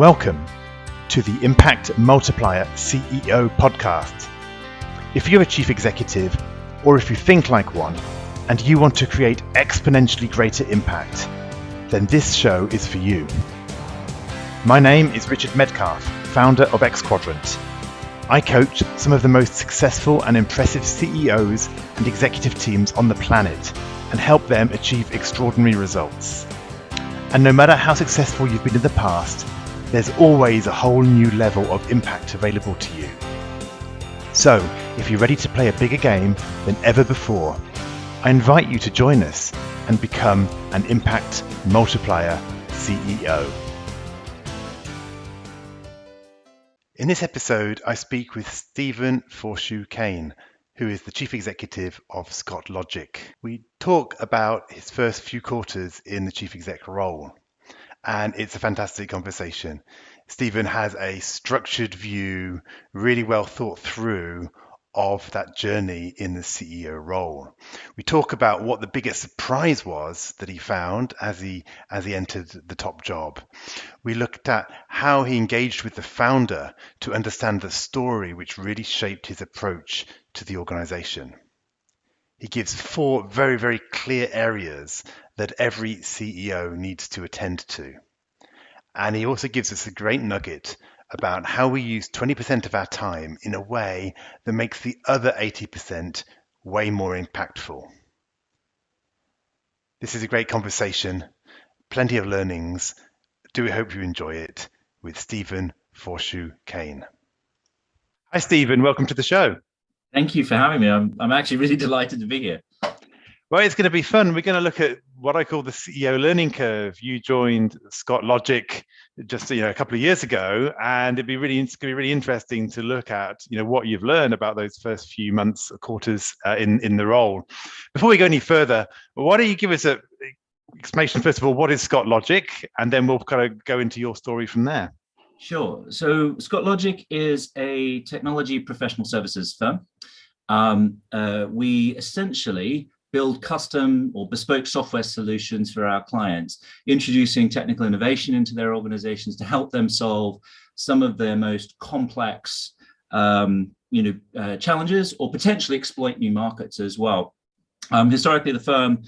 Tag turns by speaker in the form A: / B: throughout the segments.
A: Welcome to the Impact Multiplier CEO podcast. If you're a chief executive, or if you think like one, and you want to create exponentially greater impact, then this show is for you. My name is Richard Medcalf, founder of Xquadrant. I coach some of the most successful and impressive CEOs and executive teams on the planet and help them achieve extraordinary results. And no matter how successful you've been in the past, there's always a whole new level of impact available to you. So, if you're ready to play a bigger game than ever before, I invite you to join us and become an Impact Multiplier CEO. In this episode, I speak with Stephen Foreshew-Cain, who is the Chief Executive of Xquadrant. We talk about his first few quarters in the Chief Exec role, and it's a fantastic conversation. Stephen has a structured view, really well thought through, of that journey in the CEO role. We talk about what the biggest surprise was that he found as he entered the top job. We looked at how he engaged with the founder to understand the story which really shaped his approach to the organization. He gives 4 very, very clear areas that every CEO needs to attend to. And he also gives us a great nugget about how we use 20% of our time in a way that makes the other 80% way more impactful. This is a great conversation, plenty of learnings. Do we hope you enjoy it with Stephen Foreshew-Cain. Hi, Stephen. Welcome to the show.
B: Thank you for having me. I'm actually really delighted to be here.
A: Well, it's going to be fun. We're going to look at what I call the CEO learning curve. You joined Xquadrant just a couple of years ago, and it's going to be really interesting to look at what you've learned about those first few months, quarters in the role. Before we go any further, why don't you give us an explanation first of all, what is Xquadrant, and then we'll kind of go into your story from there.
B: Sure. So Xquadrant is a technology professional services firm. We essentially build custom or bespoke software solutions for our clients, introducing technical innovation into their organizations to help them solve some of their most complex challenges, or potentially exploit new markets as well. Historically, the firm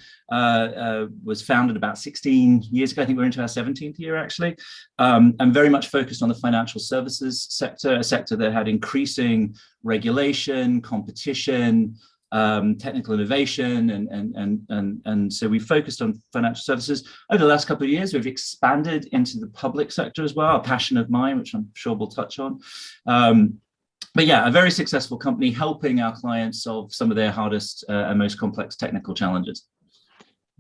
B: was founded about 16 years ago. I think we're into our 17th year, actually, and very much focused on the financial services sector, a sector that had increasing regulation, competition, technical innovation, and so we focused on financial services. Over the last couple of years, we've expanded into the public sector as well, a passion of mine, which I'm sure we'll touch on. But yeah, a very successful company helping our clients solve some of their hardest and most complex technical challenges.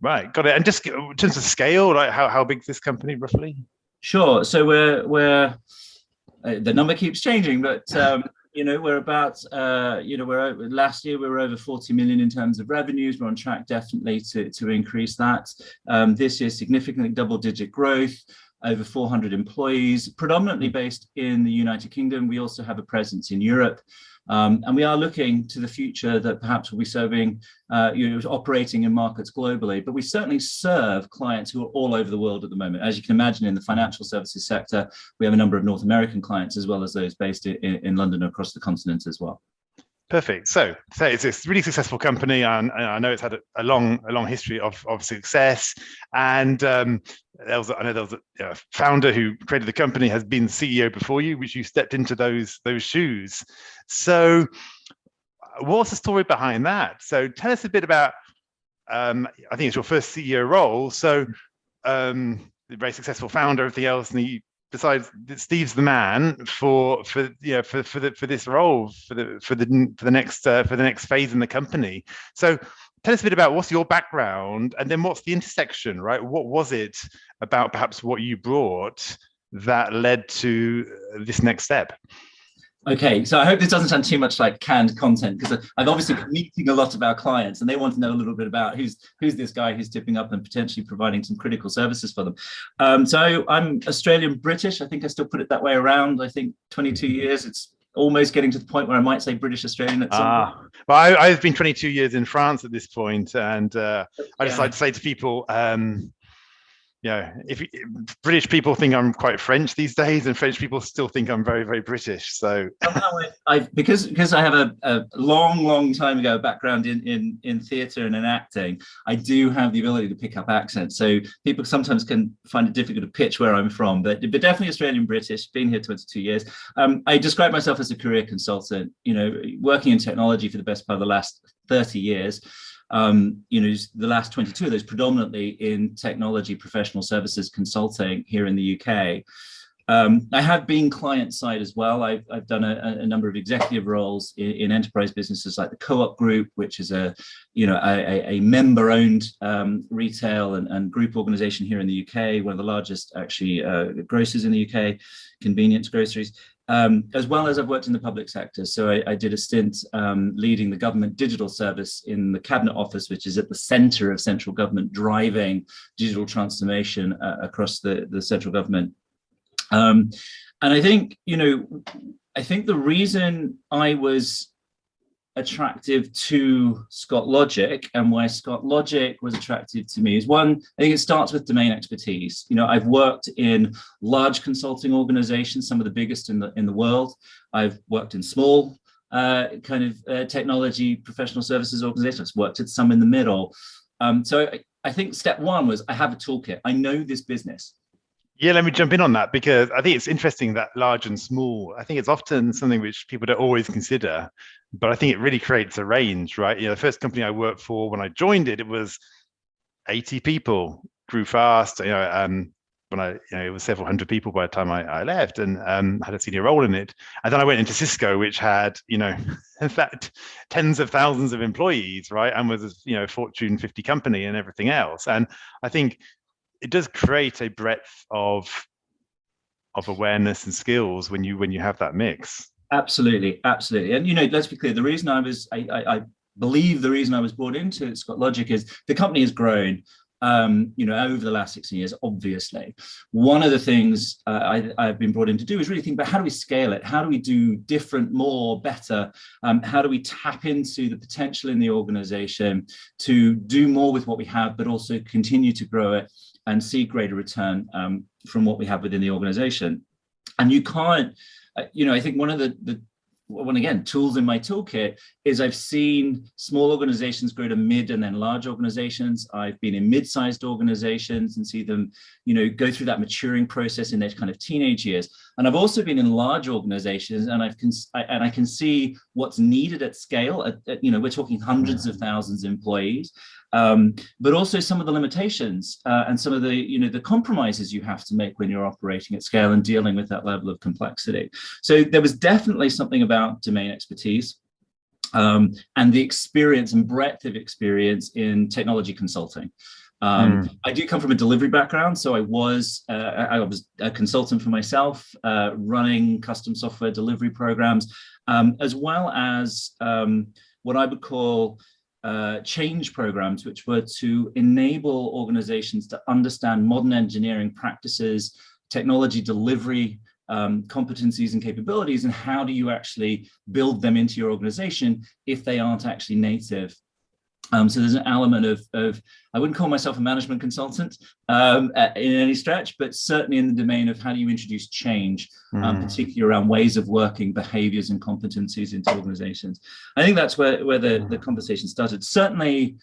A: Right, got it. And just in terms of scale, like how big is this company roughly?
B: Sure. So we're the number keeps changing, but we're about, last year we were over 40 million in terms of revenues. We're on track definitely to increase that. This year, significantly double-digit growth, over 400 employees, predominantly based in the United Kingdom. We also have a presence in Europe. And we are looking to the future that perhaps we'll be serving, operating in markets globally, but we certainly serve clients who are all over the world at the moment. As you can imagine, in the financial services sector, we have a number of North American clients, as well as those based in London across the continent as well.
A: Perfect. So it's a really successful company, and I know it's had a long history of success. And there was a founder who created the company, has been CEO before you, which you stepped into those shoes. So what's the story behind that? So tell us a bit about. I think it's your first CEO role. So the very successful founder, everything else, and he decides that Steve's the man for this role for the next phase in the company. So tell us a bit about what's your background, and then what's the intersection, right? What was it about perhaps what you brought that led to this next step?
B: Okay, so I hope this doesn't sound too much like canned content, because I've obviously been meeting a lot of our clients, and they want to know a little bit about who's this guy who's tipping up and potentially providing some critical services for them. So I'm Australian British. I think I still put it that way around. I think 22 years. It's almost getting to the point where I might say British Australian at some point.
A: Well, I've been 22 years in France at this point, and I just like to say to people, if British people think I'm quite French these days, and French people still think I'm very, very British. So
B: somehow because I have a long time ago background in theatre and in acting, I do have the ability to pick up accents. So people sometimes can find it difficult to pitch where I'm from, but definitely Australian British. Been here 22 years. I describe myself as a career consultant. Working in technology for the best part of the last 30 years. The last 22 of those predominantly in technology professional services consulting here in the UK. I have been client side as well. I've done a number of executive roles in enterprise businesses like the Co-op Group, which is a member-owned retail and group organization here in the UK, one of the largest actually grocers in the UK, convenience groceries. As well as I've worked in the public sector. So I did a stint leading the government digital service in the Cabinet Office, which is at the center of central government, driving digital transformation across the central government. And I think, the reason I was attractive to Xquadrant and why Xquadrant was attractive to me is one, I think it starts with domain expertise. I've worked in large consulting organizations, some of the biggest in the world. I've worked in small technology professional services organizations. I've worked at some in the middle. So I think step one was I have a toolkit. I know this business.
A: Yeah, let me jump in on that, because I think it's interesting that large and small, I think it's often something which people don't always consider, but I think it really creates a range, right? The first company I worked for, when I joined it, it was 80 people, grew fast, when it was several hundred people by the time I left, and had a senior role in it. And then I went into Cisco, which had, in fact, tens of thousands of employees, right? And was, a Fortune 50 company and everything else. And I think it does create a breadth of awareness and skills when you have that mix.
B: Absolutely. And let's be clear. The reason I believe the reason I was brought into Xquadrant is the company has grown. Over the last 16 years, obviously. One of the things I've been brought in to do is really think about how do we scale it? How do we do different, more, better? How do we tap into the potential in the organization to do more with what we have, but also continue to grow it and see greater return from what we have within the organization? And you can't, I think one of the tools in my toolkit is I've seen small organizations grow to mid and then large organizations. I've been in mid-sized organizations and see them, go through that maturing process in their kind of teenage years. And I've also been in large organizations, and I can see what's needed at scale. We're talking hundreds of thousands of employees, but also some of the limitations and some of the compromises you have to make when you're operating at scale and dealing with that level of complexity. So there was definitely something about domain expertise and the experience and breadth of experience in technology consulting. I do come from a delivery background, so I was a consultant for myself, running custom software delivery programs, as well as what I would call change programs, which were to enable organizations to understand modern engineering practices, technology delivery competencies and capabilities, and how do you actually build them into your organization if they aren't actually native. So there's an element of I wouldn't call myself a management consultant in any stretch, but certainly in the domain of how do you introduce change, particularly around ways of working, behaviors and competencies into organizations. I think that's where the conversation started. Certainly,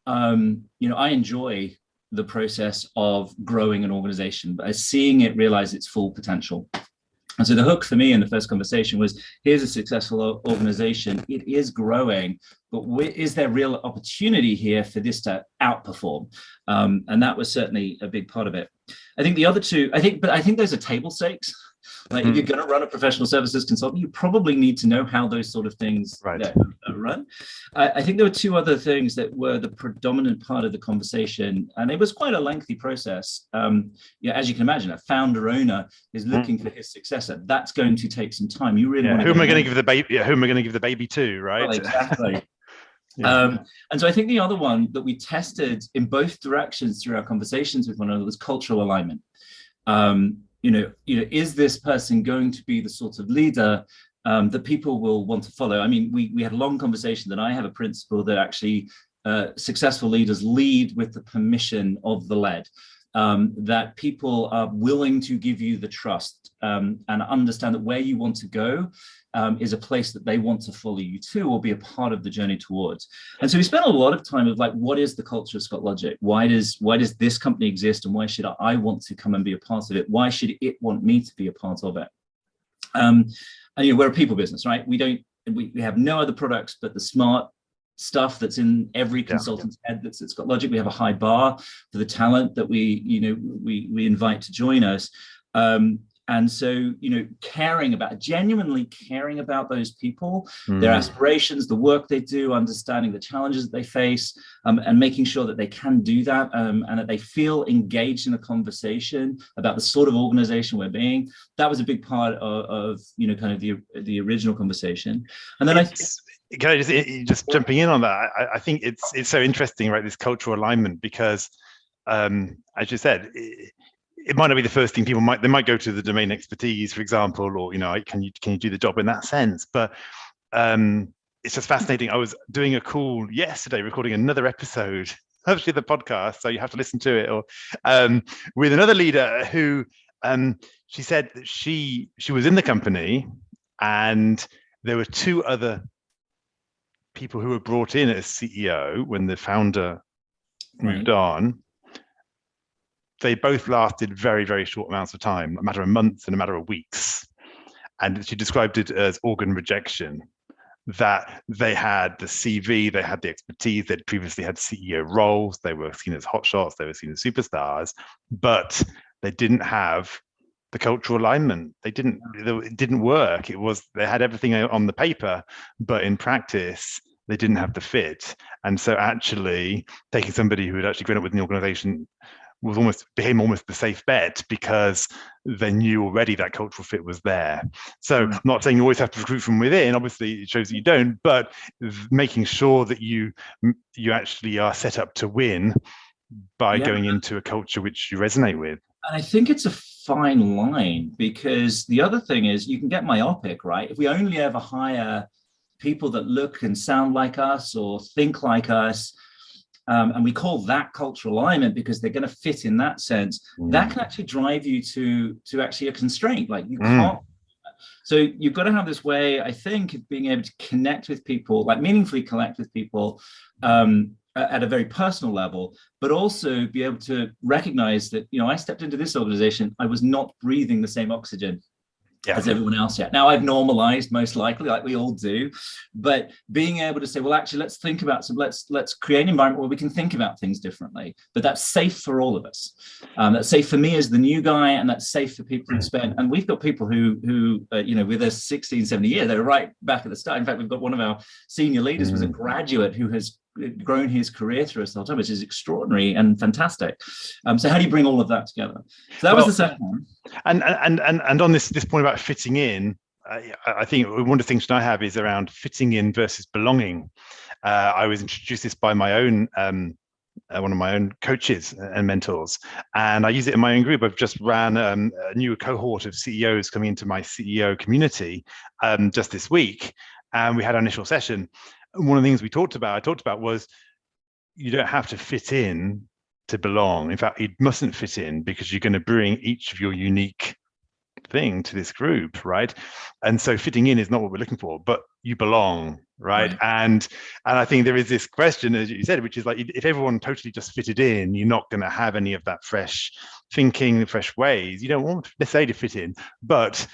B: I enjoy the process of growing an organization, but seeing it realize its full potential. And so the hook for me in the first conversation was, here's a successful organization. It is growing, but is there real opportunity here for this to outperform? And that was certainly a big part of it. I think the other two, I think those are table stakes. Like if you're going to run a professional services consultant, you probably need to know how those sort of things run. I think there were two other things that were the predominant part of the conversation, and it was quite a lengthy process. As you can imagine, a founder owner is looking for his successor. That's going to take some time. You really want to.
A: Who am I going to give the baby? Who am I going to give the baby to? Right.
B: Well, exactly. And so I think the other one that we tested in both directions through our conversations with one another was cultural alignment. Is this person going to be the sort of leader that people will want to follow? I mean, we had a long conversation that I have a principle that actually successful leaders lead with the permission of the led. that people are willing to give you the trust and understand that where you want to go is a place that they want to follow you to or be a part of the journey towards. And so we spent a lot of time of like, what is the culture of ScotLogic? Why does this company exist, and why should I want to come and be a part of it? Why should it want me to be a part of it? And we're a people business, right? We have no other products but the smart stuff that's in every consultant's head that's at ScotLogic. We have a high bar for the talent that we invite to join us. And so, genuinely caring about those people, their aspirations, the work they do, understanding the challenges that they face, and making sure that they can do that, and that they feel engaged in a conversation about the sort of organization we're being. That was a big part of kind of the original conversation. And then
A: can I just jumping in on that? I think it's so interesting, right? This cultural alignment, because as you said, it might not be the first thing people might go to the domain expertise, for example, or can you do the job in that sense? But it's just fascinating. I was doing a call yesterday, recording another episode, actually the podcast, so you have to listen to it, or with another leader who she said that she was in the company and there were two other people who were brought in as CEO when the founder moved on. They both lasted very, very short amounts of time, a matter of months and a matter of weeks. And she described it as organ rejection, that they had the CV, they had the expertise, they'd previously had CEO roles, they were seen as hotshots, they were seen as superstars, but they didn't have the cultural alignment. It didn't work. They had everything on the paper, but in practice, they didn't have the fit. And so actually taking somebody who had actually grown up within the organization became almost the safe bet, because they knew already that cultural fit was there. So I'm not saying you always have to recruit from within, obviously it shows that you don't, but making sure that you actually are set up to win by going into a culture which you resonate with.
B: And I think it's a fine line, because the other thing is you can get myopic, right? If we only ever hire people that look and sound like us or think like us, and we call that cultural alignment because they're going to fit in that sense, that can actually drive you to actually a constraint. Like you can't. So you've got to have this way, I think, of being able to connect with people, like meaningfully connect with people at a very personal level, but also be able to recognize that, I stepped into this organization, I was not breathing the same oxygen as everyone else yet. Now I've normalized, most likely, like we all do, but being able to say, well, actually, let's think about let's create an environment where we can think about things differently, but that's safe for all of us. That's safe for me as the new guy, and that's safe for people who spend, and we've got people who with us 16, 17 years, they were right back at the start. In fact, we've got one of our senior leaders was a graduate who has grown his career through us the whole time, which is extraordinary and fantastic. So how do you bring all of that together? So that was the second one.
A: And on this point about fitting in, I think one of the things that I have is around fitting in versus belonging. I was introduced this by my own one of my own coaches and mentors, and I use it in my own group. I've just ran a new cohort of CEOs coming into my CEO community just this week, and we had our initial session. One of the things I talked about was you don't have to fit in to belong. In fact, you mustn't fit in, because you're going to bring each of your unique thing to this group, right? And so fitting in is not what we're looking for, but you belong, right? And I think there is this question, as you said, which is like, if everyone totally just fitted in, you're not going to have any of that fresh thinking, fresh ways. You don't want necessarily to fit in, but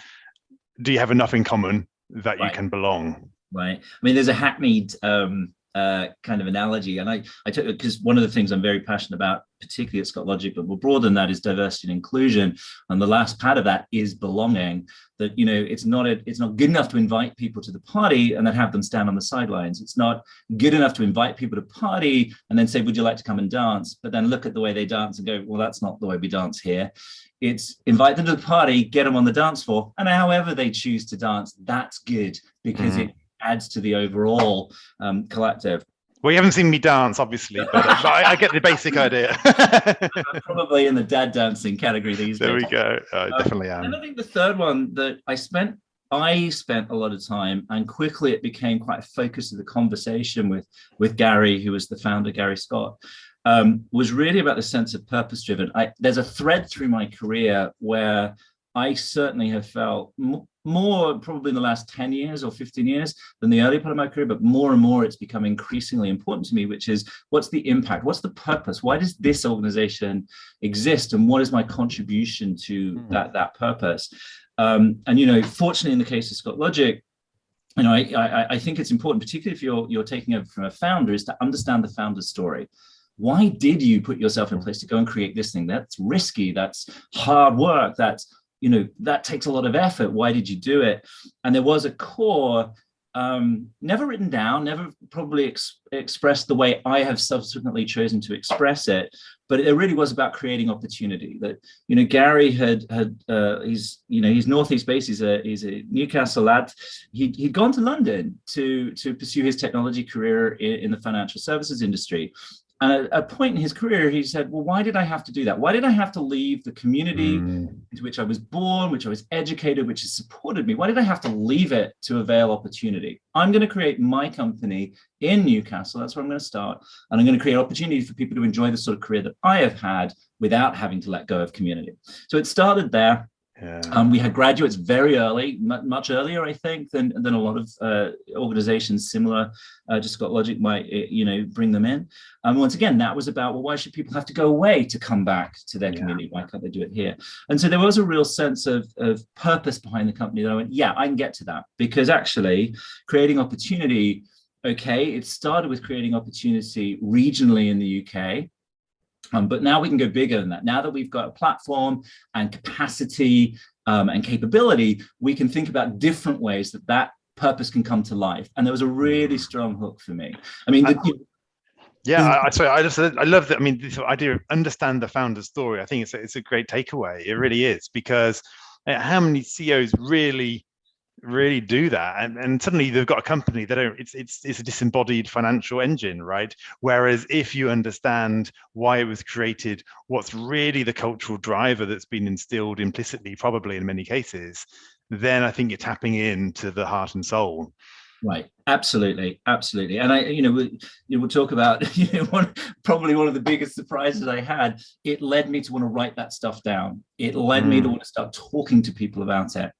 A: do you have enough in common that you can belong?
B: Right. I mean, there's a hackneyed kind of analogy, and I took it because one of the things I'm very passionate about, particularly at ScotLogic, but more broad than that, is diversity and inclusion. And the last part of that is belonging. That it's not good enough to invite people to the party and then have them stand on the sidelines. It's not good enough to invite people to party and then say, "Would you like to come and dance?" But then look at the way they dance and go, "Well, that's not the way we dance here." It's invite them to the party, get them on the dance floor, and however they choose to dance, that's good, because it adds to the overall collective.
A: Well, you haven't seen me dance, obviously, but I get the basic idea.
B: I'm probably in the dad dancing category these days.
A: There we go. I definitely am.
B: And I think the third one that I spent a lot of time, and quickly it became quite a focus of the conversation with Gary, who was the founder, Gary Scott, was really about the sense of purpose-driven. There's a thread through my career where I certainly have felt more probably in the last 10 years or 15 years than the early part of my career, but more and more it's become increasingly important to me, which is what's the impact? What's the purpose? Why does this organization exist? And what is my contribution to that purpose? And, fortunately, in the case of ScottLogic, I think it's important, particularly if you're taking over from a founder, is to understand the founder's story. Why did you put yourself in place to go and create this thing? That's risky. That's hard work. That takes a lot of effort. Why did you do it? And there was a core, never written down, never probably expressed the way I have subsequently chosen to express it, but it really was about creating opportunity. That Gary he's Northeast based. He's a Newcastle lad. He'd gone to London to pursue his technology career in the financial services industry. And at a point in his career, he said, well, why did I have to do that? Why did I have to leave the community into which I was born, which I was educated, which has supported me? Why did I have to leave it to avail opportunity? I'm going to create my company in Newcastle. That's where I'm going to start. And I'm going to create opportunity for people to enjoy the sort of career that I have had without having to let go of community. So it started there. Yeah. We had graduates very early, much earlier, I think, than a lot of organizations similar to ScottLogic might, bring them in. Once again, that was about, well, why should people have to go away to come back to their community? Why can't they do it here? And so there was a real sense of purpose behind the company that I went, yeah, I can get to that, because actually creating opportunity, it started with creating opportunity regionally in the UK. But now we can go bigger than that. Now that we've got a platform and capacity and capability, we can think about different ways that purpose can come to life. And there was a really strong hook for me. I mean,
A: I love that. I mean, this idea of understand the founder's story. I think it's a great takeaway. It really is, because how many CEOs really do that, and suddenly they've got a company that it's a disembodied financial engine, right? Whereas if you understand why it was created, what's really the cultural driver that's been instilled implicitly, probably in many cases, then I think you're tapping into the heart and soul.
B: Right, absolutely. And we'll talk about probably one of the biggest surprises I had. It led me to want to write that stuff down. It led me to want to start talking to people about it.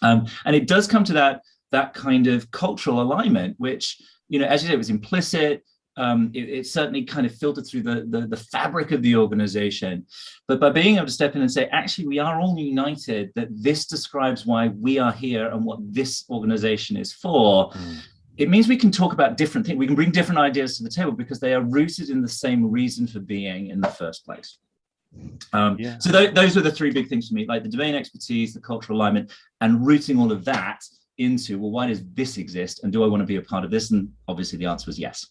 B: And it does come to that kind of cultural alignment, which, as you say, it was implicit. It certainly kind of filtered through the fabric of the organization. But by being able to step in and say, actually, we are all united, that this describes why we are here and what this organization is for, it means we can talk about different things. We can bring different ideas to the table because they are rooted in the same reason for being in the first place. So those were the three big things for me, like the domain expertise, the cultural alignment, and rooting all of that into, well, why does this exist? And do I want to be a part of this? And obviously the answer was yes.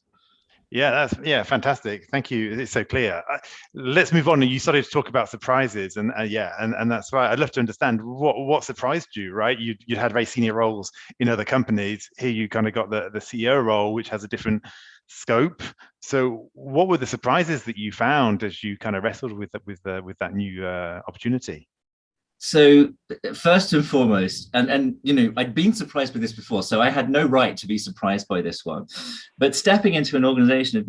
A: Yeah, that's fantastic. Thank you. It's so clear. Let's move on. You started to talk about surprises, and and that's right. I'd love to understand what surprised you. Right, you had very senior roles in other companies. Here you kind of got the CEO role, which has a different scope. So, what were the surprises that you found as you kind of wrestled with that new opportunity?
B: So first and foremost, and I'd been surprised by this before, so I had no right to be surprised by this one. But stepping into an organization of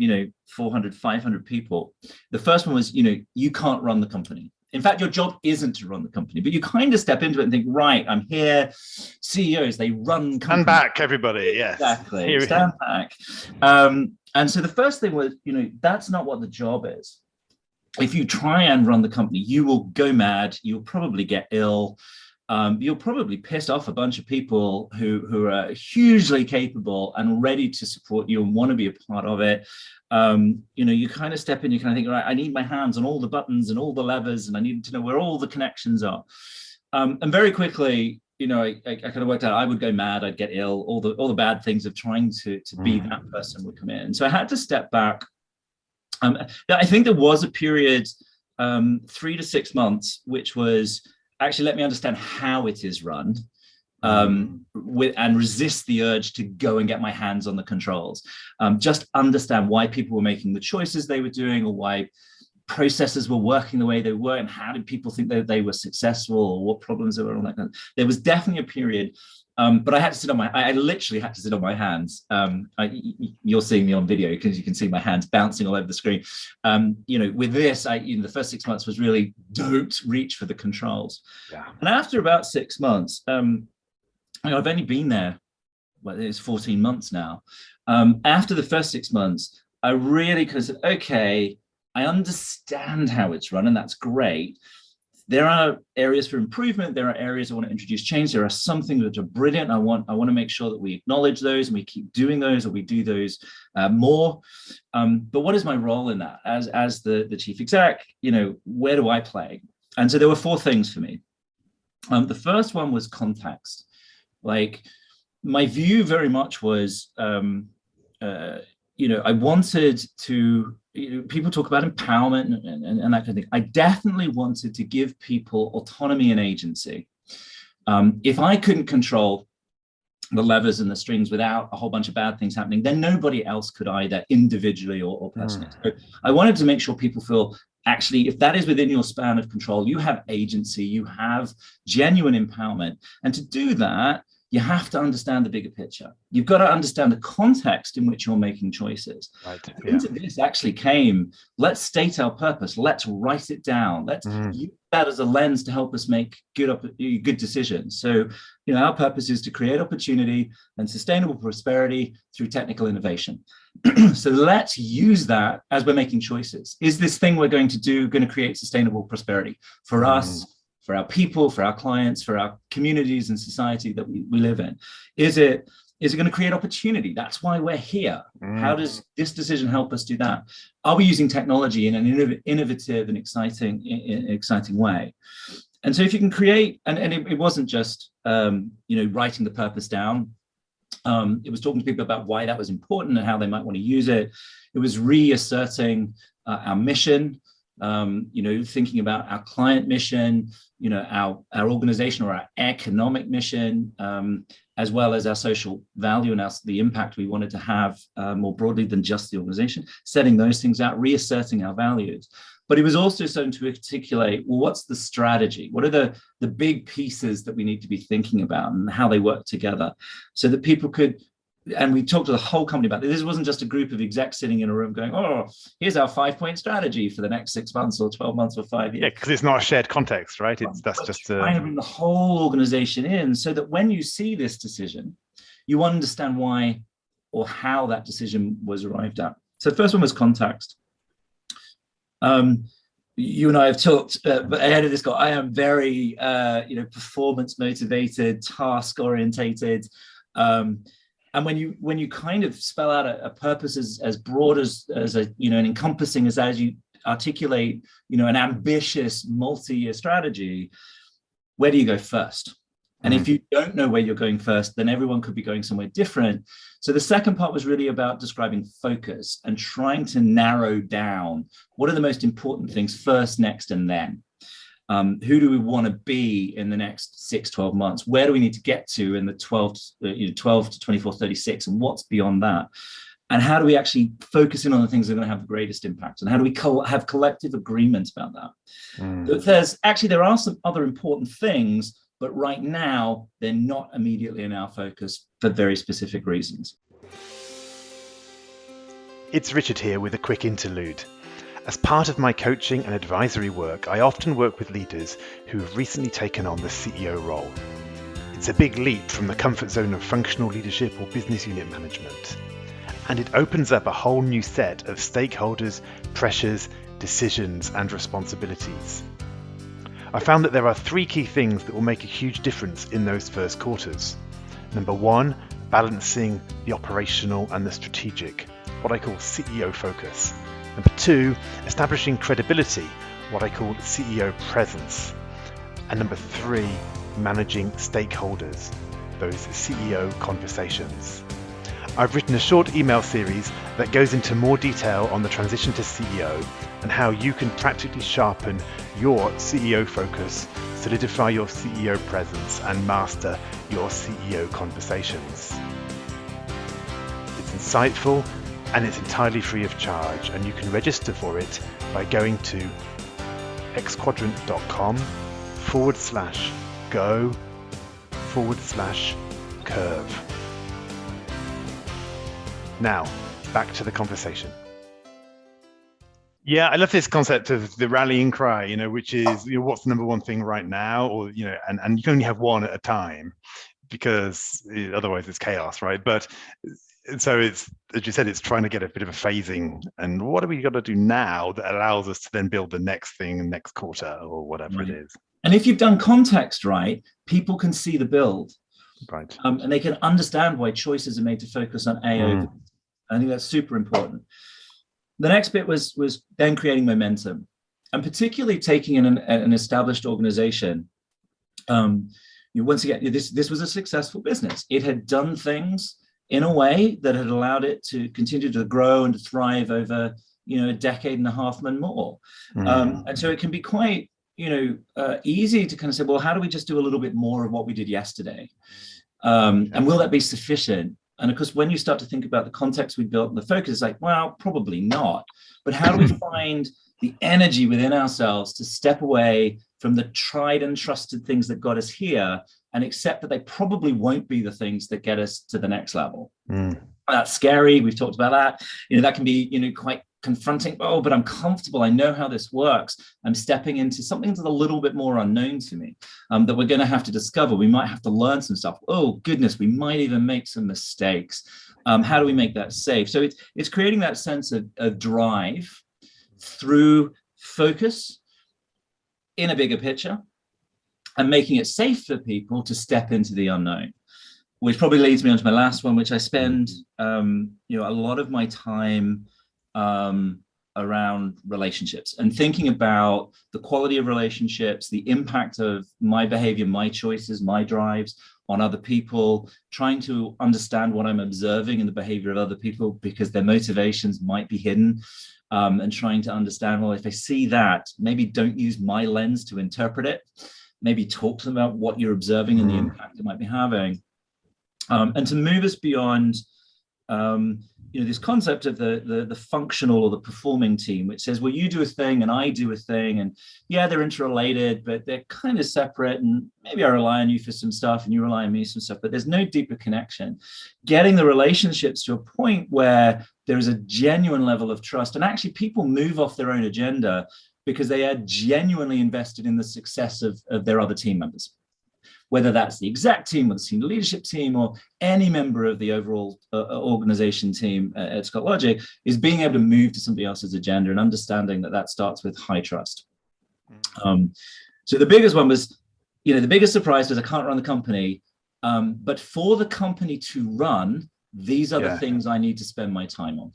B: 400, 500 people, the first one was you can't run the company. In fact, your job isn't to run the company, but you kind of step into it and think, right, I'm here. CEOs, they run companies.
A: Stand back, everybody. Yes,
B: exactly. Stand back. And so the first thing was, that's not what the job is. If you try and run the company, you will go mad. You'll probably get ill. You'll probably piss off a bunch of people who are hugely capable and ready to support you and want to be a part of it. You kind of step in, you kind of think, right, I need my hands on all the buttons and all the levers, and I need to know where all the connections are. And very quickly, I kind of worked out I would go mad, I'd get ill, all the bad things of trying to be that person would come in. So I had to step back. I think there was a period, 3 to 6 months, which was actually let me understand how it is run, and resist the urge to go and get my hands on the controls. Just understand why people were making the choices they were doing, or why processes were working the way they were, and how did people think that they were successful, or what problems there were, all that kind of. There was definitely a period, but I had to sit on I literally had to sit on my hands. You're seeing me on video because you can see my hands bouncing all over the screen. With this, the first 6 months was really don't reach for the controls.
A: Yeah.
B: And after about 6 months, I've only been there, well, it's 14 months now. After the first 6 months, I really kind of said, okay, I understand how it's run, and that's great. There are areas for improvement. There are areas I want to introduce change. There are some things that are brilliant. I want to make sure that we acknowledge those and we keep doing those, or we do those more. But what is my role in that as the chief exec? Where do I play? And so there were 4 things for me. The first one was context. Like, my view very much was, I wanted to. People talk about empowerment and that kind of thing. I definitely wanted to give people autonomy and agency. If I couldn't control the levers and the strings without a whole bunch of bad things happening, then nobody else could either, individually or personally. So I wanted to make sure people feel, actually, if that is within your span of control, you have agency, you have genuine empowerment. And to do that, you have to understand the bigger picture. You've got to understand the context in which you're making choices. Right. Yeah. Into this actually came, let's state our purpose. Let's write it down. Let's use that as a lens to help us make good decisions. So, our purpose is to create opportunity and sustainable prosperity through technical innovation. So let's use that as we're making choices. Is this thing we're going to do going to create sustainable prosperity for us, for our people, for our clients, for our communities and society that we live in? Is it going to create opportunity? That's why we're here. How does this decision help us do that? Are we using technology in an innovative and exciting way? And so if you can create, and it wasn't just writing the purpose down. It was talking to people about why that was important and how they might want to use it. It was reasserting our mission. Thinking about our client mission, our organization or our economic mission, as well as our social value and the impact we wanted to have more broadly than just the organization, setting those things out, reasserting our values. But it was also starting to articulate, well, what's the strategy? What are the big pieces that we need to be thinking about and how they work together, so that people could. And we talked to the whole company about this. This wasn't just a group of execs sitting in a room going, oh, here's our 5-point strategy for the next 6 months or 12 months or 5 years.
A: Yeah, because it's not a shared context, right? That's just
B: trying to bring the whole organization in, so that when you see this decision, you understand why or how that decision was arrived at. So the first one was context. You and I have talked ahead of this call. I am very, performance motivated, task orientated. And when you kind of spell out a purpose as broad as and encompassing as you articulate, an ambitious multi-year strategy, where do you go first? And if you don't know where you're going first, then everyone could be going somewhere different. So the second part was really about describing focus and trying to narrow down what are the most important things first, next, and then. Who do we want to be in the next 6-12 months? Where do we need to get to in the 12 to 24, 36? And what's beyond that? And how do we actually focus in on the things that are going to have the greatest impact? And how do we have collective agreement about that? There are some other important things, but right now they're not immediately in our focus for very specific reasons.
A: It's Richard here with a quick interlude. As part of my coaching and advisory work, I often work with leaders who have recently taken on the CEO role. It's a big leap from the comfort zone of functional leadership or business unit management. And it opens up a whole new set of stakeholders, pressures, decisions, and responsibilities. I found that there are 3 key things that will make a huge difference in those first quarters. Number 1, balancing the operational and the strategic, what I call CEO focus. Number 2, establishing credibility, what I call CEO presence. And number 3, managing stakeholders, those CEO conversations. I've written a short email series that goes into more detail on the transition to CEO and how you can practically sharpen your CEO focus, solidify your CEO presence, and master your CEO conversations. It's insightful and it's entirely free of charge, and you can register for it by going to xquadrant.com/go/curve. Now, back to the conversation. Yeah, I love this concept of the rallying cry, which is, what's the number one thing right now, or, and you can only have one at a time, because otherwise it's chaos, right? But so it's, as you said, it's trying to get a bit of a phasing, and what have we got to do now that allows us to then build the next thing next quarter or whatever it is.
B: And if you've done context right, people can see the build,
A: right?
B: And they can understand why choices are made to focus on A over B. I think that's super important. The next bit was then creating momentum, and particularly taking an established organization. Once again, this was a successful business. It had done things in a way that had allowed it to continue to grow and to thrive over a decade and a half and more. And so it can be quite easy to kind of say, well, how do we just do a little bit more of what we did yesterday? And will that be sufficient? And of course, when you start to think about the context we built and the focus, it's like, well, probably not. But how do we find the energy within ourselves to step away from the tried and trusted things that got us here and accept that they probably won't be the things that get us to the next level? That's scary. We've talked about that. That can be, quite confronting. Oh, but I'm comfortable. I know how this works. I'm stepping into something that's a little bit more unknown to me, that we're going to have to discover. We might have to learn some stuff. Oh, goodness, we might even make some mistakes. How do we make that safe? So it's creating that sense of drive through focus in a bigger picture and making it safe for people to step into the unknown, which probably leads me on to my last one, which I spend a lot of my time around relationships and thinking about the quality of relationships, the impact of my behavior, my choices, my drives on other people, trying to understand what I'm observing in the behavior of other people because their motivations might be hidden, and trying to understand, well, if I see that, maybe don't use my lens to interpret it, maybe talk to them about what you're observing and the impact it might be having, and to move us beyond this concept of the functional or the performing team, which says, well, you do a thing and I do a thing, and yeah, they're interrelated, but they're kind of separate, and maybe I rely on you for some stuff and you rely on me for some stuff, but there's no deeper connection. Getting the relationships to a point where there is a genuine level of trust, and actually people move off their own agenda because they are genuinely invested in the success of their other team members, whether that's the exec team or the senior leadership team or any member of the overall organization team at Scott Logic, is being able to move to somebody else's agenda and understanding that starts with high trust. So the biggest one was, the biggest surprise was I can't run the company, but for the company to run, these are the things I need to spend my time on.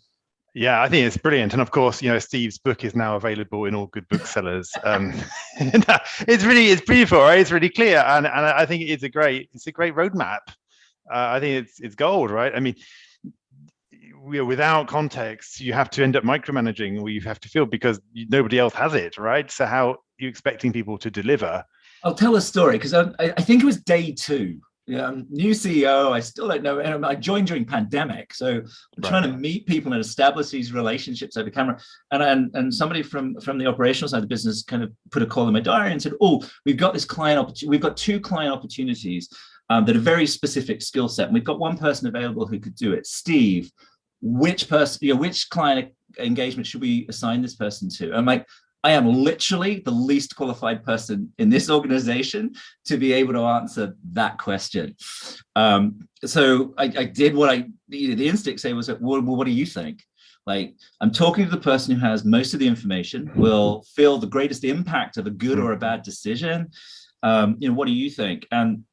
A: Yeah, I think it's brilliant. And of course, Steve's book is now available in all good booksellers. It's beautiful, right? It's really clear. And I think it's a great roadmap. I think it's gold, right? I mean, without context, you have to end up micromanaging, or you have to feel, because nobody else has it, right? So how are you expecting people to deliver?
B: I'll tell a story, because I think it was day 2. New CEO, I still don't know. And I joined during pandemic, so I'm trying to meet people and establish these relationships over camera. And somebody from the operational side of the business kind of put a call in my diary and said, "Oh, we've got this client opportunity. We've got 2 client opportunities that are very specific skill set, and we've got one person available who could do it. Steve, which person, which client engagement should we assign this person to?" I'm like, I am literally the least qualified person in this organization to be able to answer that question. So I did what the instinct say was, well, what do you think? Like, I'm talking to the person who has most of the information, will feel the greatest impact of a good or a bad decision. What do you think? And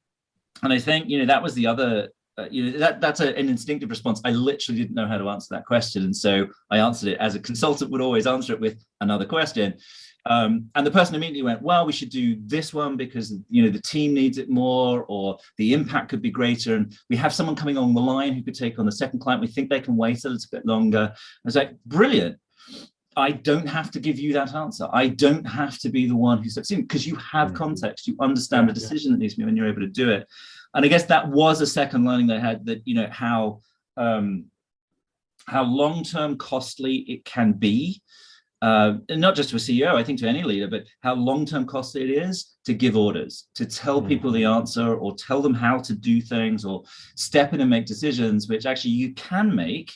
B: I think, that was the other, that's an instinctive response. I literally didn't know how to answer that question. And so I answered it as a consultant would always answer it, with another question. And the person immediately went, well, we should do this one because, the team needs it more, or the impact could be greater. And we have someone coming on the line who could take on the second client. We think they can wait a little bit longer. I was like, brilliant. I don't have to give you that answer. I don't have to be the one who succeeds, because you have context. You understand the decision that needs to be made, and you're able to do it. And I guess that was a second learning that I had, that, how long-term costly it can be and not just to a CEO, I think to any leader, but how long-term costly it is to give orders, to tell people the answer or tell them how to do things or step in and make decisions, which actually you can make,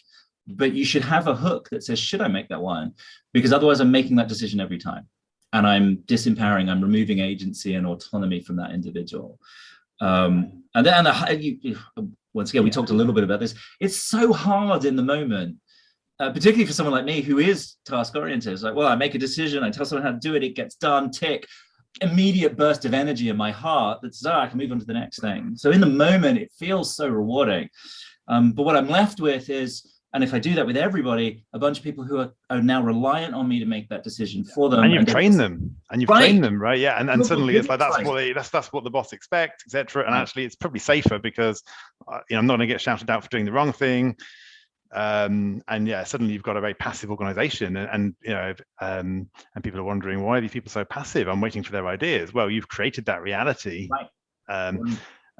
B: but you should have a hook that says, should I make that one? Because otherwise I'm making that decision every time. And I'm disempowering, I'm removing agency and autonomy from that individual. And then once again, we talked a little bit about this. It's so hard in the moment, particularly for someone like me who is task oriented. It's like, well, I make a decision, I tell someone how to do it, it gets done, tick, immediate burst of energy in my heart that says, I can move on to the next thing. So in the moment, it feels so rewarding. But what I'm left with is, and if I do that with everybody, a bunch of people who are now reliant on me to make that decision for them.
A: And you've trained them, trained them, right? Yeah, and suddenly it's like that's what the boss expects, etc. And actually, it's probably safer because I'm not going to get shouted out for doing the wrong thing. And yeah, suddenly you've got a very passive organization, and people are wondering, why are these people so passive? I'm waiting for their ideas. Well, you've created that reality. Right.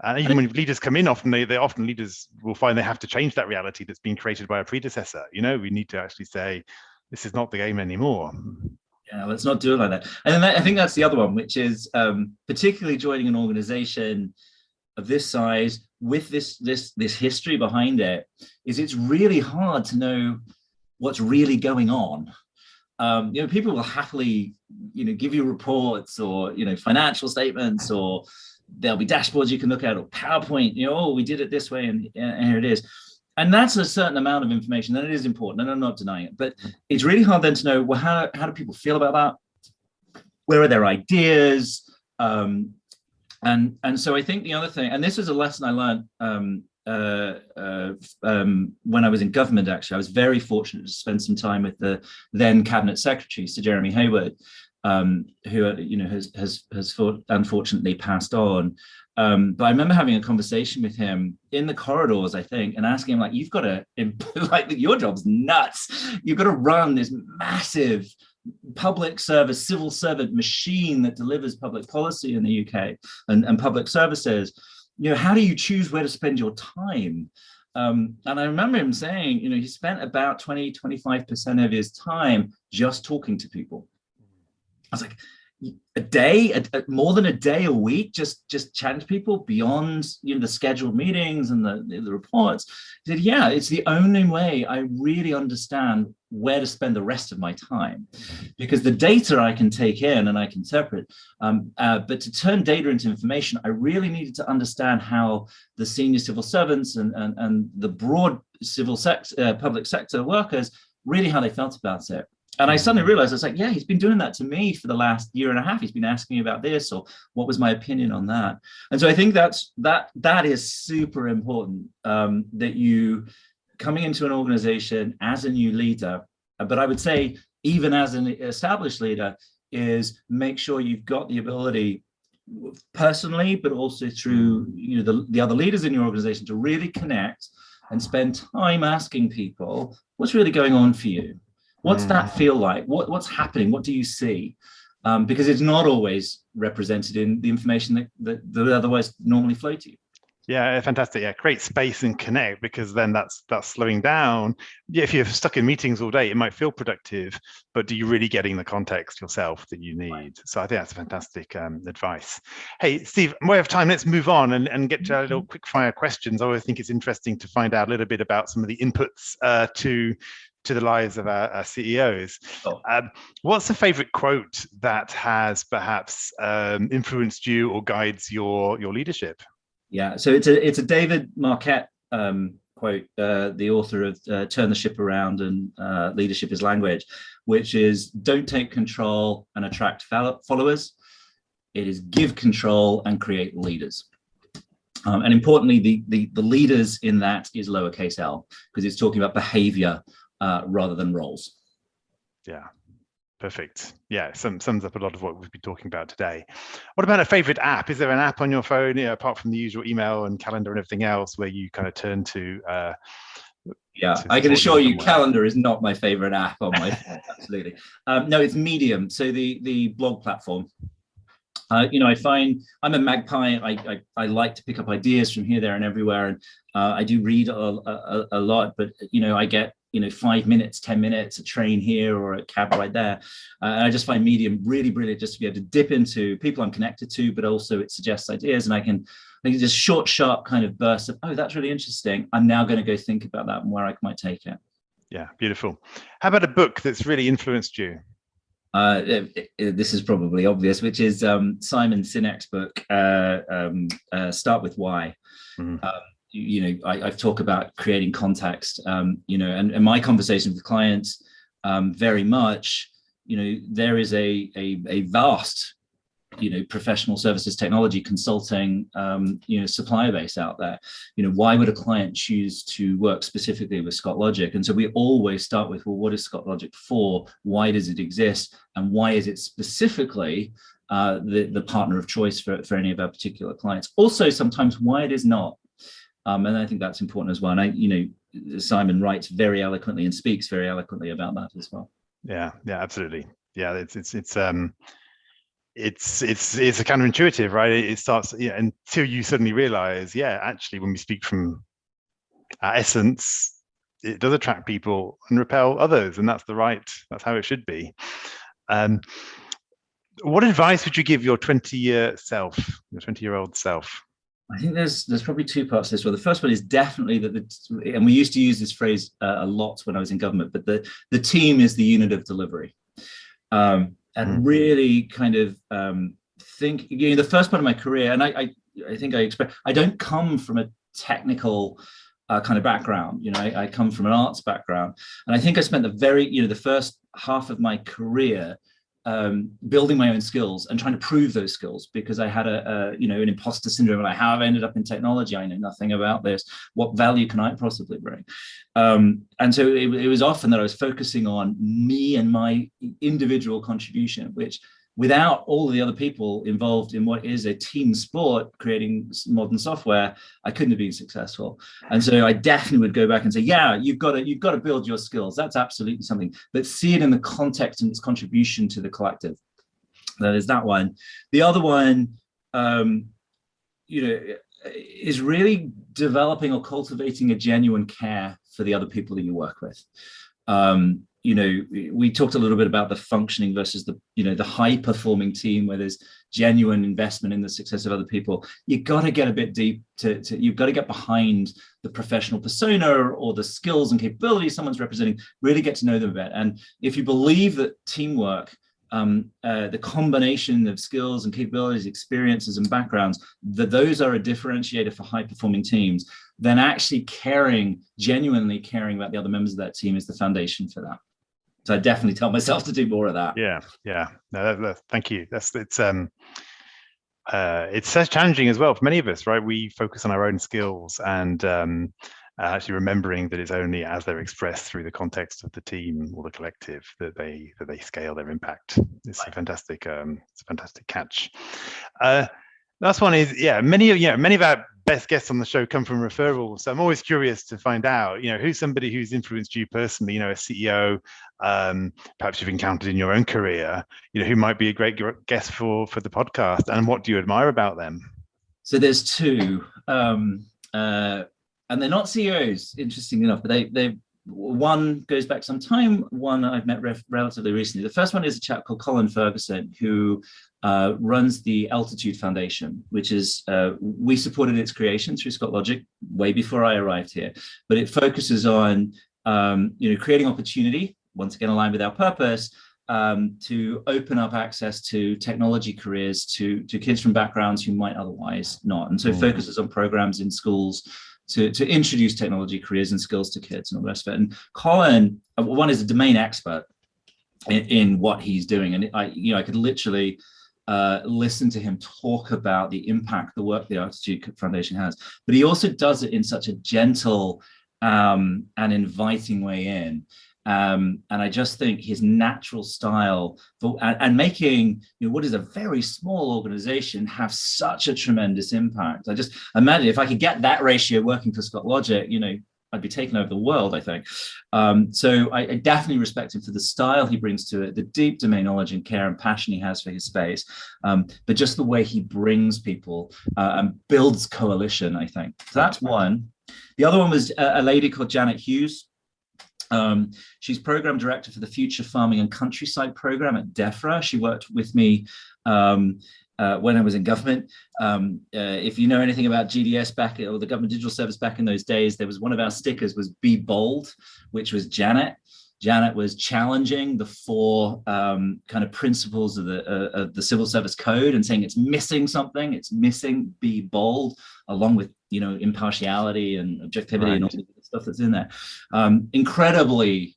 A: And even when leaders come in, often leaders will find they have to change that reality that's been created by a predecessor. We need to actually say, this is not the game anymore.
B: Yeah, let's not do it like that. And then I think that's the other one, which is particularly joining an organization of this size with this history behind it, is it's really hard to know what's really going on. People will happily, give you reports or, financial statements, or there'll be dashboards you can look at, or PowerPoint, we did it this way and here it is. And that's a certain amount of information, and it is important, and I'm not denying it. But it's really hard then to know, well, how do people feel about that? Where are their ideas? And so I think the other thing, and this is a lesson I learned when I was in government, actually. I was very fortunate to spend some time with the then Cabinet Secretary, Sir Jeremy Hayward, who has unfortunately passed on. But I remember having a conversation with him in the corridors, I think, and asking him, like, you've got to, your job's nuts. You've got to run this massive public service, civil servant machine that delivers public policy in the UK and public services. How do you choose where to spend your time? And I remember him saying, he spent about 20-25% of his time just talking to people. I was like, a day, more than a day a week, just chatting to people beyond the scheduled meetings and the reports. He said, yeah, it's the only way I really understand where to spend the rest of my time, because the data I can take in and I can interpret, but to turn data into information, I really needed to understand how the senior civil servants and the broad public sector workers, really how they felt about it. And I suddenly realized, I was like, yeah, he's been doing that to me for the last year and a half. He's been asking me about this, or what was my opinion on that? And so I think that is super important, that you coming into an organization as a new leader, but I would say even as an established leader, is make sure you've got the ability personally, but also through the other leaders in your organization, to really connect and spend time asking people, what's really going on for you? What's that feel like? What's happening? What do you see? Because it's not always represented in the information that otherwise normally flow to you.
A: Yeah, fantastic. Yeah, create space and connect, because then that's slowing down. Yeah, if you're stuck in meetings all day, it might feel productive, but are you really getting the context yourself that you need? So I think that's fantastic advice. Hey, Steve, we have time. Let's move on and get to our little quick fire questions. I always think it's interesting to find out a little bit about some of the inputs to the lives of our CEOs. What's a favorite quote that has perhaps influenced you or guides your leadership?
B: Yeah, so it's a David Marquette quote, the author of Turn the Ship Around and Leadership is Language, which is, don't take control and attract followers. It is give control and create leaders. And importantly, the leaders in that is lowercase l, because it's talking about behavior rather than roles.
A: Yeah, perfect. Yeah, sums up a lot of what we've been talking about today. What about a favorite app? Is there an app on your phone, apart from the usual email and calendar and everything else, where you kind of turn to?
B: Yeah, I can assure you, calendar is not my favorite app on my phone. Absolutely. No, it's Medium. So the blog platform. I find I'm a magpie. I like to pick up ideas from here, there, and everywhere, and I do read a lot. But I get 5 minutes, 10 minutes, a train here or a cab ride there. And I just find Medium really brilliant just to be able to dip into people I'm connected to, but also it suggests ideas, and I can just short, sharp kind of bursts of, oh, that's really interesting. I'm now going to go think about that and where I might take it.
A: Yeah, beautiful. How about a book that's really influenced you?
B: This is probably obvious, which is Simon Sinek's book, Start With Why. Mm-hmm. I've talked about creating context, and my conversations with clients, very much, there is a vast, professional services, technology consulting, supplier base out there. Why would a client choose to work specifically with ScotLogic? And so we always start with, well, what is ScotLogic for? Why does it exist? And why is it specifically the partner of choice for any of our particular clients? Also, sometimes why it is not. And I think that's important as well. And Simon writes very eloquently and speaks very eloquently about that as well.
A: Yeah, absolutely. Yeah, it's a counterintuitive, right? It starts, until you suddenly realize, actually, when we speak from our essence, it does attract people and repel others, and that's how it should be. What advice would you give your 20-year self, your 20-year-old self?
B: I think there's probably two parts to this. Well, the first one is definitely and we used to use this phrase a lot when I was in government, but the team is the unit of delivery. And really kind of think, the first part of my career, and I think I don't come from a technical kind of background. I come from an arts background, and I think I spent the first half of my career building my own skills and trying to prove those skills, because I had an imposter syndrome, like, how have I ended up in technology? I know nothing about this. What value can I possibly bring? And so it was often that I was focusing on me and my individual contribution, which, without all of the other people involved in what is a team sport, creating modern software, I couldn't have been successful. And so I definitely would go back and say, you've got to build your skills. That's absolutely something, but see it in the context and its contribution to the collective. That is that one. The other one, is really developing or cultivating a genuine care for the other people that you work with. We talked a little bit about the functioning versus the high performing team, where there's genuine investment in the success of other people. You've got to get a bit deep you've got to get behind the professional persona or the skills and capabilities someone's representing, really get to know them a bit. And if you believe that teamwork, the combination of skills and capabilities, experiences and backgrounds, those are a differentiator for high performing teams, then actually genuinely caring about the other members of that team is the foundation for that. So I definitely tell myself to do more of that.
A: Yeah. No, thank you. It's so challenging as well for many of us, right? We focus on our own skills, and actually remembering that it's only as they're expressed through the context of the team or the collective that they scale their impact. It's a fantastic catch. Last one is, many of our best guests on the show come from referrals. So I'm always curious to find out, who's somebody who's influenced you personally, a CEO, perhaps you've encountered in your own career, who might be a great guest for the podcast, and what do you admire about them?
B: So there's two, and they're not CEOs, interestingly enough, but one goes back some time, one I've met relatively recently. The first one is a chap called Colin Ferguson, who runs the Altitude Foundation, which is, we supported its creation through ScotLogic way before I arrived here, but it focuses on, creating opportunity, once again aligned with our purpose, to open up access to technology careers to kids from backgrounds who might otherwise not. And so it focuses on programs in schools to introduce technology careers and skills to kids and all the rest of it. And Colin, one, is a domain expert in what he's doing. And I could literally listen to him talk about the impact the work the Altitude Foundation has, but he also does it in such a gentle and inviting way in. And I just think his natural style and making what is a very small organization have such a tremendous impact. I just imagine if I could get that ratio working for ScotLogic, I'd be taking over the world, I think. So I definitely respect him for the style he brings to it, the deep domain knowledge and care and passion he has for his space, but just the way he brings people and builds coalition, I think. So that's one. The other one was a lady called Janet Hughes, She's program director for the Future Farming and Countryside program at DEFRA. She worked with me when I was in government. If you know anything about GDS or the Government Digital Service back in those days, there was one of our stickers was "Be Bold," which was Janet. Janet was challenging the four kind of principles of the Civil Service Code and saying it's missing something. It's missing "Be Bold," along with impartiality and objectivity and all the stuff that's in there. Incredibly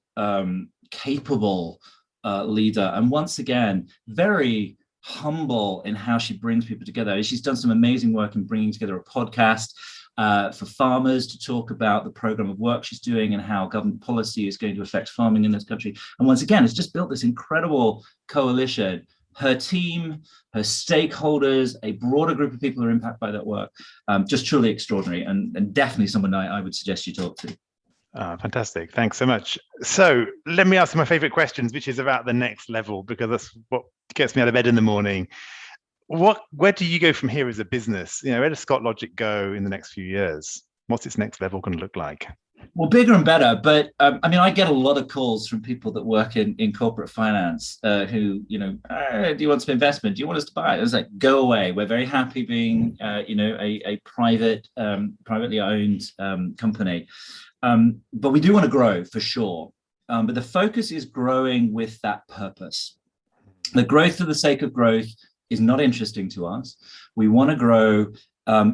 B: capable leader, and once again very humble in how she brings people together. She's done some amazing work in bringing together a podcast for farmers to talk about the program of work she's doing and how government policy is going to affect farming in this country. And once again, it's just built this incredible coalition. Her team, her stakeholders, a broader group of people who are impacted by that work, just truly extraordinary, and definitely someone I would suggest you talk to.
A: Fantastic. Thanks so much. So let me ask you my favorite questions, which is about the next level, because that's what gets me out of bed in the morning. Where do you go from here as a business? Where does ScotLogic go in the next few years? What's its next level going to look like?
B: Well, bigger and better. But I get a lot of calls from people that work in corporate finance who, do you want some investment? Do you want us to buy it? It's like, go away. We're very happy being, a privately owned company. But we do want to grow for sure. But the focus is growing with that purpose. The growth for the sake of growth is not interesting to us. We want to grow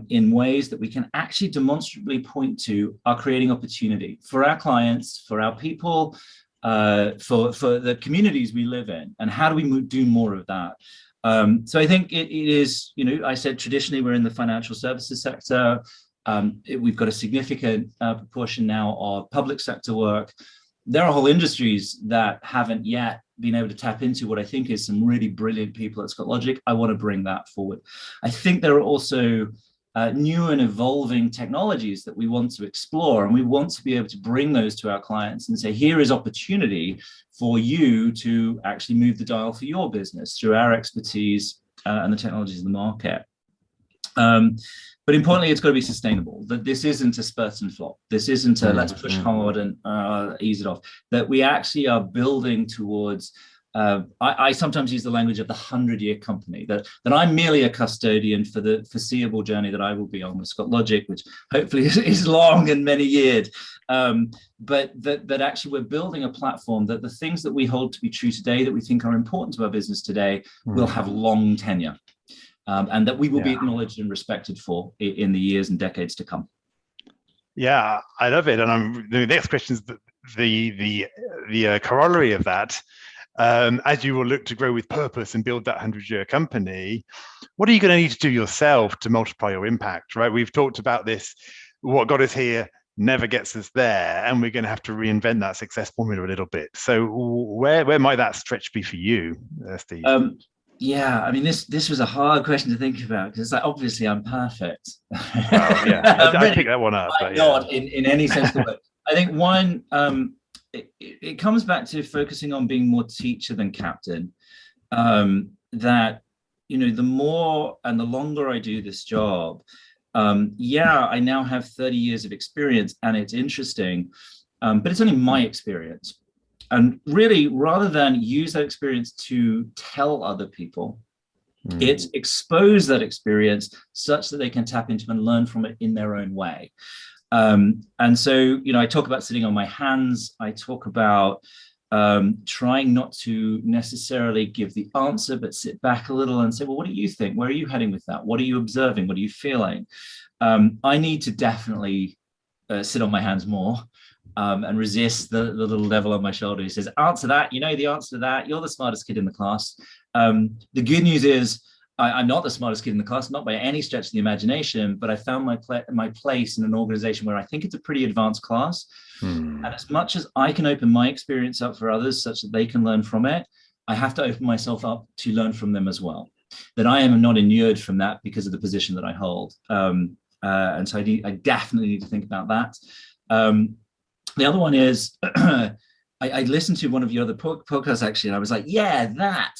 B: in ways that we can actually demonstrably point to are creating opportunity for our clients, for our people, for the communities we live in, and how do we do more of that? So I think it is, I said traditionally we're in the financial services sector. We've got a significant proportion now of public sector work. There are whole industries that haven't yet been able to tap into what I think is some really brilliant people at ScotLogic. I want to bring that forward. I think there are also new and evolving technologies that we want to explore, and we want to be able to bring those to our clients and say, here is opportunity for you to actually move the dial for your business through our expertise and the technologies in the market. But importantly, it's got to be sustainable, that this isn't a spurt and flop. This isn't a let's push hard and ease it off, that we actually are building towards, I sometimes use the language of the 100-year company, that I'm merely a custodian for the foreseeable journey that I will be on with ScotLogic, which hopefully is long and many-yeared. But that actually we're building a platform that the things that we hold to be true today, that we think are important to our business today, will have long tenure. And that we will be acknowledged and respected for in the years and decades to come.
A: Yeah, I love it. And the next question is the corollary of that. As you will look to grow with purpose and build that 100-year company, what are you going to need to do yourself to multiply your impact, right? We've talked about this, what got us here never gets us there, and we're going to have to reinvent that success formula a little bit. So where might that stretch be for you, Steve?
B: Yeah, this was a hard question to think about, because it's like, obviously I'm perfect.
A: Well, yeah, I picked that one up.
B: But not in any sense of the word. I think one, it comes back to focusing on being more teacher than captain. That, the more and the longer I do this job, I now have 30 years of experience and it's interesting, but it's only my experience. And really, rather than use that experience to tell other people, it's expose that experience such that they can tap into and learn from it in their own way. And so, I talk about sitting on my hands. I talk about trying not to necessarily give the answer, but sit back a little and say, well, what do you think? Where are you heading with that? What are you observing? What are you feeling? I need to definitely sit on my hands more. And resist the little devil on my shoulder who says, answer that, the answer to that, you're the smartest kid in the class. The good news is I'm not the smartest kid in the class, not by any stretch of the imagination, but I found my place in an organization where I think it's a pretty advanced class. And as much as I can open my experience up for others such that they can learn from it, I have to open myself up to learn from them as well. That I am not inured from that because of the position that I hold. And so I definitely need to think about that. The other one is, I listened to one of your other podcasts actually, and I was like, that.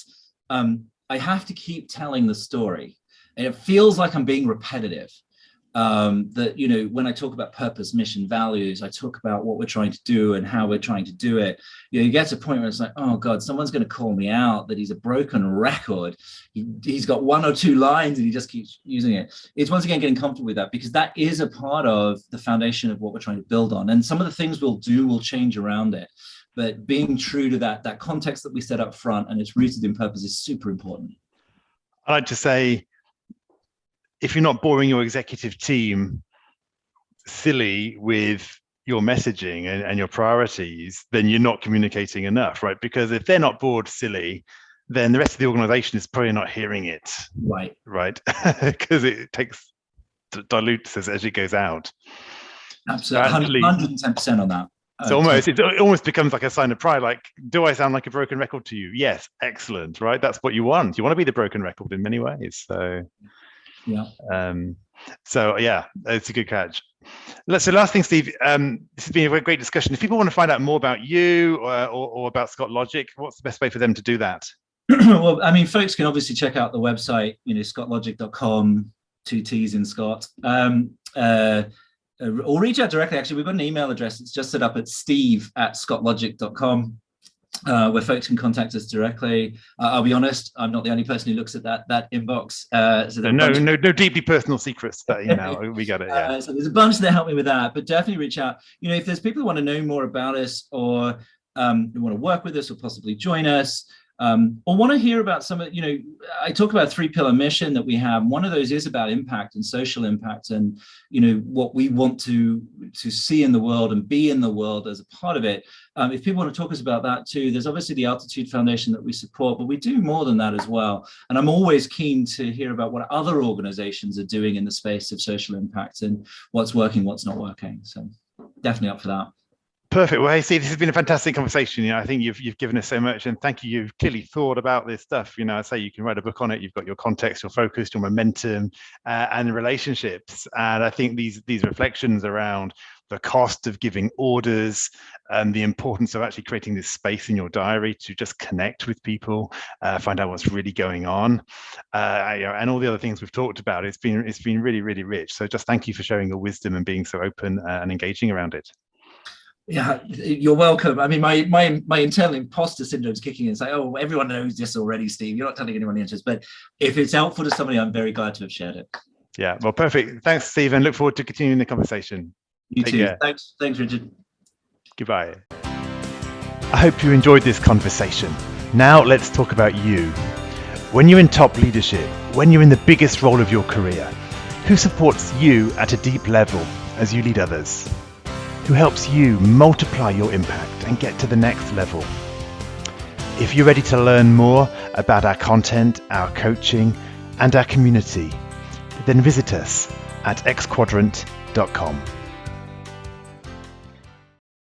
B: I have to keep telling the story. And it feels like I'm being repetitive. that, you know, when I talk about purpose, mission, values, I talk about what we're trying to do and how we're trying to do it. You know, you get to a point where it's like, oh God, someone's going to call me out that he's a broken record. He's got one or two lines and he just keeps using it. It's once again getting comfortable with that, because that is a part of the foundation of what we're trying to build on. And some of the things we'll do will change around it. But being true to that context that we set up front and it's rooted in purpose is super important.
A: I like to say, if you're not boring your executive team silly with your messaging and your priorities, then you're not communicating enough, right? Because if they're not bored silly, then the rest of the organization is probably not hearing it. Right. Because it dilutes as it goes out.
B: Absolutely. 110% on that.
A: So it almost becomes like a sign of pride. Like, do I sound like a broken record to you? Yes. Excellent. Right. That's what you want. You want to be the broken record in many ways. So yeah, it's a good catch. So last thing, Steve, this has been a great discussion. If people want to find out more about you or about Scott Logic, what's the best way for them to do that?
B: Well, I mean, folks can obviously check out the website, you know, scottlogic.com, 2 T's in Scott, or reach out directly. Actually, we've got an email address. It's just set up at steve@scottlogic.com. Where folks can contact us directly. I'll be honest, I'm not the only person who looks at that inbox. So
A: no deeply personal secrets, that email. We got it. Yeah.
B: So there's a bunch that help me with that, but definitely reach out. You know, if there's people who want to know more about us, or who want to work with us, or possibly join us, or want to hear about some of, you know, I talk about a 3-pillar mission that we have. One of those is about impact and social impact, and, you know, what we want to see in the world and be in the world as a part of it. If people want to talk to us about that too, there's obviously the Altitude Foundation that we support, but we do more than that as well. And I'm always keen to hear about what other organizations are doing in the space of social impact and what's working, what's not working. So definitely up for that.
A: Perfect. Well, hey, Steve, this has been a fantastic conversation. You know, I think you've given us so much, and thank you. You've clearly thought about this stuff. You know, I say you can write a book on it. You've got your context, your focus, your momentum, and relationships. And I think these reflections around the cost of giving orders and the importance of actually creating this space in your diary to just connect with people, find out what's really going on, and all the other things we've talked about. It's been really, really rich. So just thank you for sharing your wisdom and being so open and engaging around it.
B: Yeah, you're welcome. I mean, my internal imposter syndrome is kicking in. It's like, oh, everyone knows this already, Steve. You're not telling anyone else. But if it's helpful to somebody, I'm very glad to have shared it.
A: Yeah, well, perfect. Thanks, Steve, and look forward to continuing the conversation.
B: You too. Thanks, Richard.
A: Goodbye. I hope you enjoyed this conversation. Now let's talk about you. When you're in top leadership, when you're in the biggest role of your career, who supports you at a deep level as you lead others? Who helps you multiply your impact and get to the next level? If you're ready to learn more about our content, our coaching, and our community, then visit us at xquadrant.com.